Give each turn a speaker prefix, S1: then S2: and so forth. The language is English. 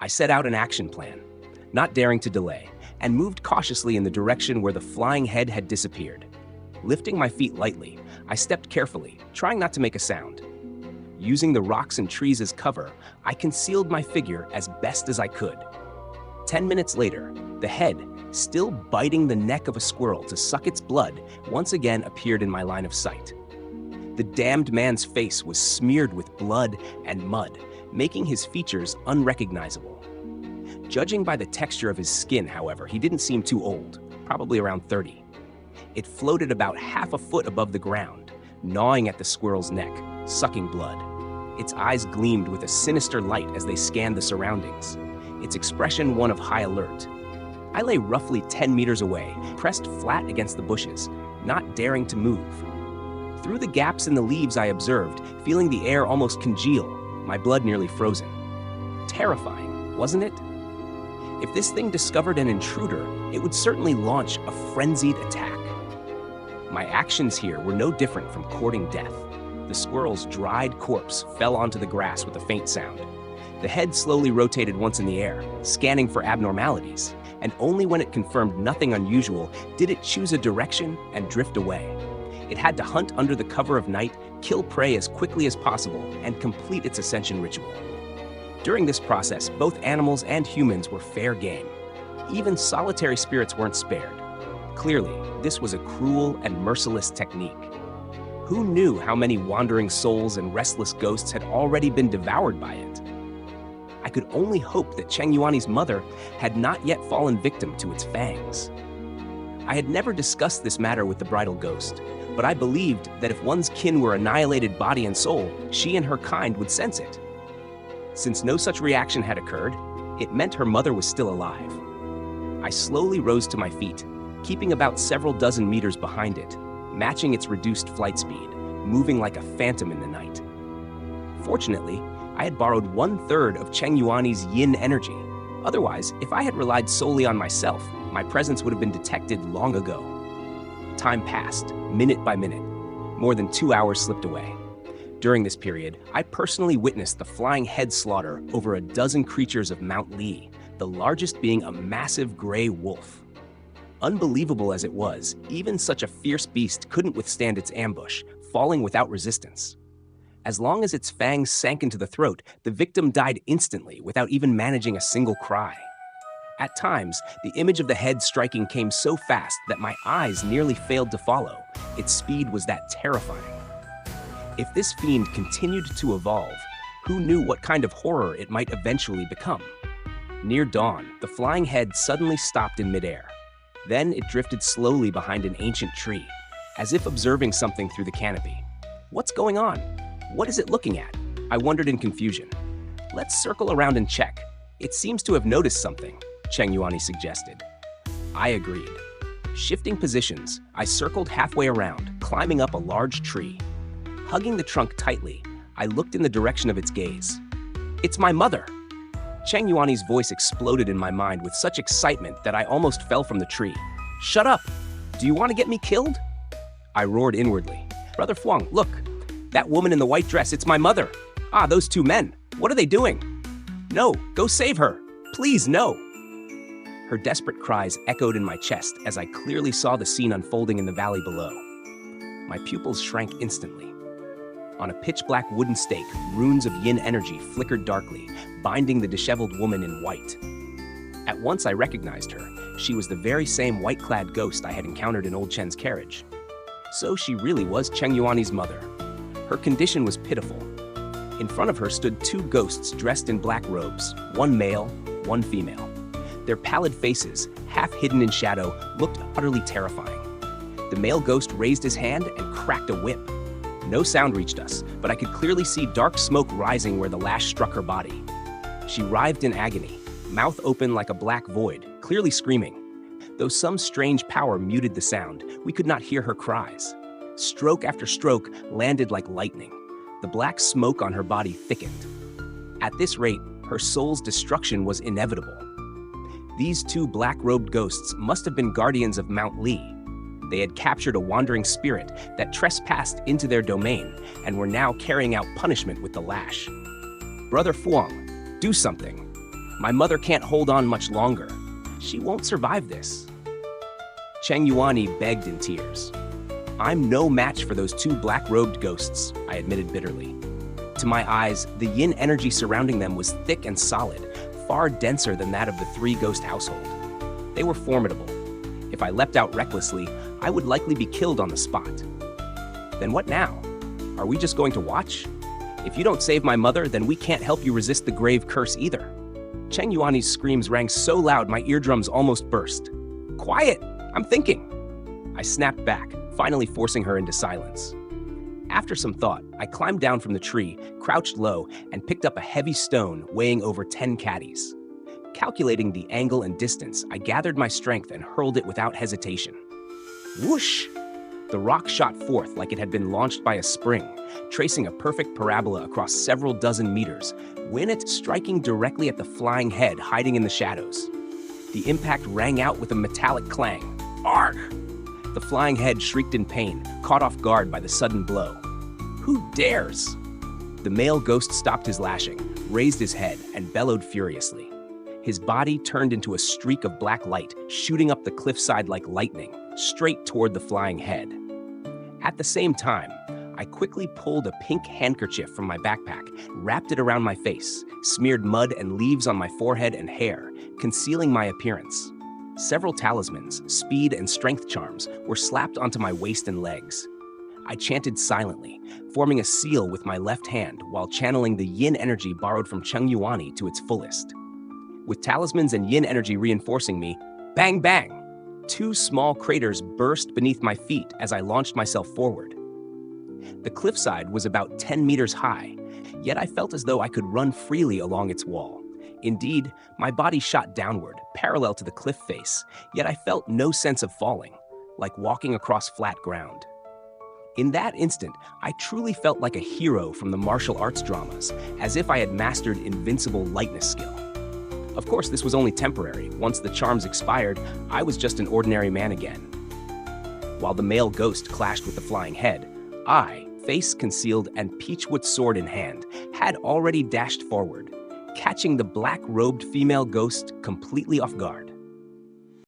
S1: I set out an action plan, not daring to delay, and moved cautiously in the direction where the flying head had disappeared. Lifting my feet lightly, I stepped carefully, trying not to make a sound. Using the rocks and trees as cover, I concealed my figure as best as I could. 10 minutes later, the head, still biting the neck of a squirrel to suck its blood, once again appeared in my line of sight. The damned man's face was smeared with blood and mud, making his features unrecognizable. Judging by the texture of his skin, however, he didn't seem too old, probably around 30. It floated about half a foot above the ground, gnawing at the squirrel's neck, sucking blood. Its eyes gleamed with a sinister light as they scanned the surroundings, its expression one of high alert. I lay roughly 10 meters away, pressed flat against the bushes, not daring to move. Through the gaps in the leaves I observed, feeling the air almost congeal, my blood nearly frozen. Terrifying, wasn't it? If this thing discovered an intruder, it would certainly launch a frenzied attack. My actions here were no different from courting death. The squirrel's dried corpse fell onto the grass with a faint sound. The head slowly rotated once in the air, scanning for abnormalities, and only when it confirmed nothing unusual did it choose a direction and drift away. It had to hunt under the cover of night, kill prey as quickly as possible, and complete its ascension ritual. During this process, both animals and humans were fair game. Even solitary spirits weren't spared. Clearly, this was a cruel and merciless technique. Who knew how many wandering souls and restless ghosts had already been devoured by it? I could only hope that Cheng Yuani's mother had not yet fallen victim to its fangs. I had never discussed this matter with the bridal ghost, but I believed that if one's kin were annihilated body and soul, she and her kind would sense it. Since no such reaction had occurred, it meant her mother was still alive. I slowly rose to my feet, keeping about several dozen meters behind it, matching its reduced flight speed, moving like a phantom in the night. Fortunately, I had borrowed 1/3 of Cheng Yuani's yin energy. Otherwise, if I had relied solely on myself, my presence would have been detected long ago. Time passed, minute by minute. More than 2 hours slipped away. During this period, I personally witnessed the flying head slaughter over a dozen creatures of Mount Li, the largest being a massive gray wolf. Unbelievable as it was, even such a fierce beast couldn't withstand its ambush, falling without resistance. As long as its fangs sank into the throat, the victim died instantly without even managing a single cry. At times, the image of the head striking came so fast that my eyes nearly failed to follow. Its speed was that terrifying. If this fiend continued to evolve, who knew what kind of horror it might eventually become? Near dawn, the flying head suddenly stopped in midair. Then it drifted slowly behind an ancient tree, as if observing something through the canopy. What's going on? What is it looking at? I wondered in confusion. Let's circle around and check. It seems to have noticed something, Cheng Yuani suggested. I agreed. Shifting positions, I circled halfway around, climbing up a large tree. Hugging the trunk tightly, I looked in the direction of its gaze. It's my mother! Cheng Yuani's voice exploded in my mind with such excitement that I almost fell from the tree. Shut up! Do you want to get me killed? I roared inwardly. Brother Fuang, look! That woman in the white dress, it's my mother! Ah, those two men! What are they doing? No, go save her! Please, no! Her desperate cries echoed in my chest as I clearly saw the scene unfolding in the valley below. My pupils shrank instantly. On a pitch-black wooden stake, runes of yin energy flickered darkly, binding the disheveled woman in white. At once I recognized her. She was the very same white-clad ghost I had encountered in old Chen's carriage. So she really was Cheng Yuani's mother. Her condition was pitiful. In front of her stood two ghosts dressed in black robes, one male, one female. Their pallid faces, half hidden in shadow, looked utterly terrifying. The male ghost raised his hand and cracked a whip. No sound reached us, but I could clearly see dark smoke rising where the lash struck her body. She writhed in agony, mouth open like a black void, clearly screaming. Though some strange power muted the sound, we could not hear her cries. Stroke after stroke landed like lightning. The black smoke on her body thickened. At this rate, her soul's destruction was inevitable. These two black-robed ghosts must have been guardians of Mount Li. They had captured a wandering spirit that trespassed into their domain and were now carrying out punishment with the lash. Brother Fuang, do something. My mother can't hold on much longer. She won't survive this. Cheng Yuani begged in tears. I'm no match for those two black-robed ghosts, I admitted bitterly. To my eyes, the yin energy surrounding them was thick and solid, far denser than that of the three-ghost household. They were formidable. If I leapt out recklessly, I would likely be killed on the spot. Then what now? Are we just going to watch? If you don't save my mother, then we can't help you resist the grave curse either. Cheng Yuani's screams rang so loud my eardrums almost burst. Quiet! I'm thinking! I snapped back, finally forcing her into silence. After some thought, I climbed down from the tree, crouched low, and picked up a heavy stone weighing over 10 caddies. Calculating the angle and distance, I gathered my strength and hurled it without hesitation. Whoosh! The rock shot forth like it had been launched by a spring, tracing a perfect parabola across several dozen meters, when it striking directly at the flying head hiding in the shadows. The impact rang out with a metallic clang. Arg! The flying head shrieked in pain, caught off guard by the sudden blow. Who dares? The male ghost stopped his lashing, raised his head, and bellowed furiously. His body turned into a streak of black light, shooting up the cliffside like lightning, straight toward the flying head. At the same time, I quickly pulled a pink handkerchief from my backpack, wrapped it around my face, smeared mud and leaves on my forehead and hair, concealing my appearance. Several talismans, speed and strength charms, were slapped onto my waist and legs. I chanted silently, forming a seal with my left hand while channeling the yin energy borrowed from Cheng Yuani to its fullest. With talismans and yin energy reinforcing me, bang bang! Two small craters burst beneath my feet as I launched myself forward. The cliffside was about 10 meters high, yet I felt as though I could run freely along its wall. Indeed, my body shot downward, parallel to the cliff face, yet I felt no sense of falling, like walking across flat ground. In that instant, I truly felt like a hero from the martial arts dramas, as if I had mastered invincible lightness skill. Of course, this was only temporary. Once the charms expired, I was just an ordinary man again. While the male ghost clashed with the flying head, I, face concealed and peachwood sword in hand, had already dashed forward, catching the black-robed female ghost completely off guard.